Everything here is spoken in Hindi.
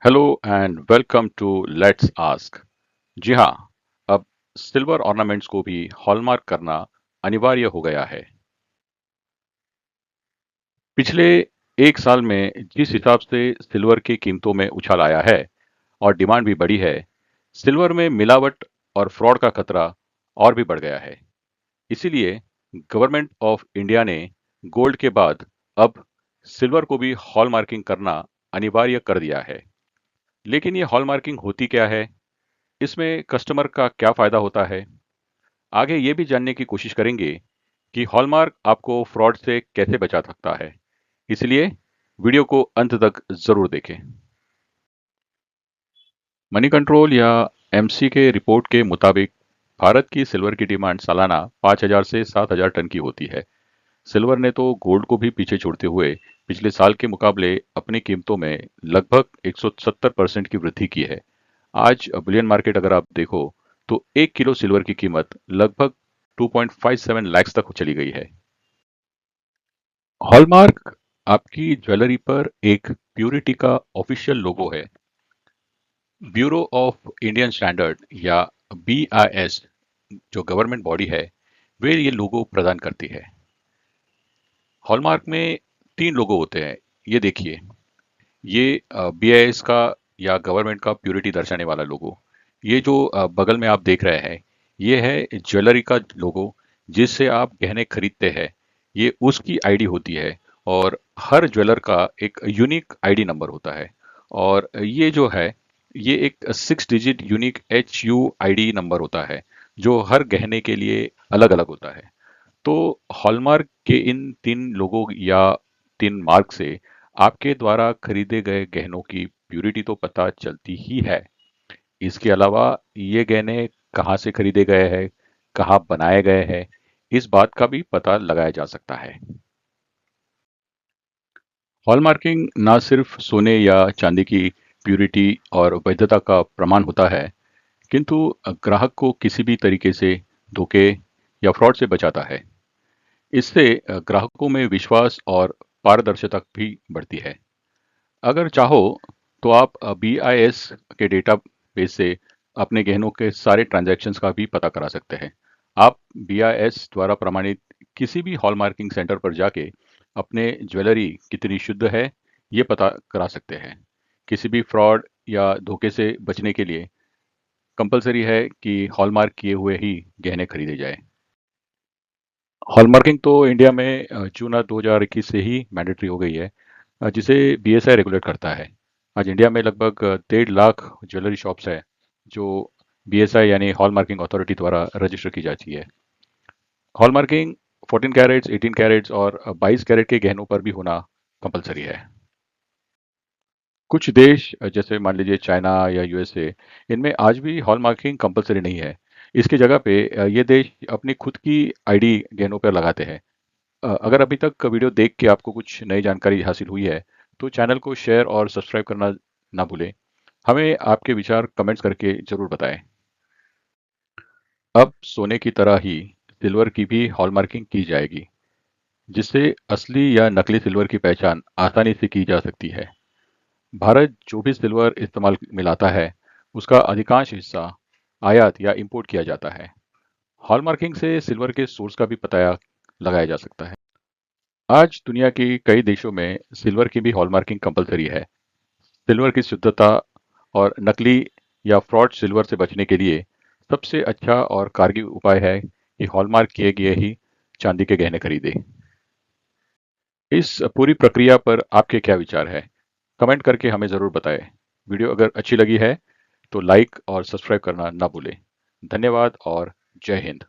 Hello and welcome to let's ask. जी हाँ, अब सिल्वर ऑर्नामेंट्स को भी हॉलमार्क करना अनिवार्य हो गया है। पिछले एक साल में जिस हिसाब से सिल्वर की कीमतों में उछाल आया है और डिमांड भी बढ़ी है, सिल्वर में मिलावट और फ्रॉड का खतरा और भी बढ़ गया है। इसीलिए गवर्नमेंट ऑफ इंडिया ने गोल्ड के बाद अब सिल्वर को भी हॉलमार्किंग करना अनिवार्य कर दिया है। लेकिन ये हॉलमार्किंग होती क्या है? इसमें कस्टमर का क्या फायदा होता है? आगे ये भी जानने की कोशिश करेंगे कि हॉलमार्क आपको फ्रॉड से कैसे बचा सकता है। इसलिए वीडियो को अंत तक जरूर देखें। मनी कंट्रोल या एमसी के रिपोर्ट के मुताबिक भारत की सिल्वर की डिमांड सालाना 5,000 से 7,000 टन की होती है। सिल्वर ने तो गोल्ड को भी पीछे छोड़ते हुए पिछले साल के मुकाबले अपनी कीमतों में लगभग 170% की वृद्धि की है। आज बुलियन मार्केट अगर आप देखो तो 1 किलो सिल्वर की कीमत लगभग 2.57 लाख तक चली गई है। हॉलमार्क आपकी ज्वेलरी पर एक प्यूरिटी का ऑफिशियल लोगो है। ब्यूरो ऑफ इंडियन स्टैंडर्ड या BIS जो गवर्नमेंट बॉडी है, वे ये लोगो प्रदान करती है। हॉलमार्क में 3 लोगो होते हैं। ये देखिए, ये BIS का या गवर्नमेंट का प्यूरिटी दर्शाने वाला लोगो। ये जो बगल में आप देख रहे हैं, ये है ज्वेलरी का लोगो, जिससे आप गहने खरीदते हैं। ये उसकी आईडी होती है और हर ज्वेलर का एक यूनिक आईडी नंबर होता है। और ये जो है, ये एक 6 डिजिट यूनिक HUID नंबर होता है, जो हर गहने के लिए अलग अलग होता है। तो हॉलमार्क के इन 3 लोगों या 3 मार्क से आपके द्वारा खरीदे गए गहनों की प्यूरिटी तो पता चलती ही है। इसके अलावा ये गहने कहाँ से खरीदे गए हैं, कहाँ बनाए गए हैं, इस बात का भी पता लगाया जा सकता है। हॉलमार्किंग ना सिर्फ सोने या चांदी की प्यूरिटी और वैधता का प्रमाण होता है, किंतु ग्राहक को किसी भी तरीके से धोखे या फ्रॉड से बचाता है। इससे ग्राहकों में विश्वास और पारदर्शिता भी बढ़ती है। अगर चाहो तो आप BIS के डेटाबेस से अपने गहनों के सारे ट्रांजैक्शंस का भी पता करा सकते हैं। आप BIS द्वारा प्रमाणित किसी भी हॉलमार्किंग सेंटर पर जाके अपने ज्वेलरी कितनी शुद्ध है, ये पता करा सकते हैं। किसी भी फ्रॉड या धोखे से बचने के लिए कंपलसरी है कि हॉलमार्क किए हुए ही गहने खरीदे जाए। हॉलमार्किंग तो इंडिया में जून 2021 से ही मैंडेटरी हो गई है, जिसे BSI रेगुलेट करता है। आज इंडिया में लगभग 1.5 लाख ज्वेलरी शॉप्स है जो BSI यानी हॉलमार्किंग अथॉरिटी द्वारा रजिस्टर की जाती है। हॉलमार्किंग 14 कैरेट्स, 18 कैरेट्स और 22 कैरेट के गहनों पर भी होना कंपलसरी है। कुछ देश जैसे मान लीजिए चाइना या USA, इनमें आज भी हॉलमार्किंग कंपलसरी नहीं है। इसकी जगह पे ये देश अपनी खुद की आईडी गहनों पर लगाते हैं। अगर अभी तक वीडियो देख के आपको कुछ नई जानकारी हासिल हुई है, तो चैनल को शेयर और सब्सक्राइब करना ना भूलें। हमें आपके विचार कमेंट्स करके ज़रूर बताएं। अब सोने की तरह ही सिल्वर की भी हॉलमार्किंग की जाएगी, जिससे असली या नकली सिल्वर की पहचान आसानी से की जा सकती है। भारत जो भी सिल्वर इस्तेमाल में लाता है, उसका अधिकांश हिस्सा आयात या इंपोर्ट किया जाता है। हॉलमार्किंग से सिल्वर के सोर्स का भी पता लगाया जा सकता है। आज दुनिया के कई देशों में सिल्वर की भी हॉलमार्किंग कंपलसरी है। सिल्वर की शुद्धता और नकली या फ्रॉड सिल्वर से बचने के लिए सबसे अच्छा और कारगर उपाय है कि हॉलमार्क किए गए ही चांदी के गहने खरीदें। इस पूरी प्रक्रिया पर आपके क्या विचार है? कमेंट करके हमें ज़रूर बताएं। वीडियो अगर अच्छी लगी है तो लाइक और सब्सक्राइब करना ना भूलें। धन्यवाद और जय हिंद।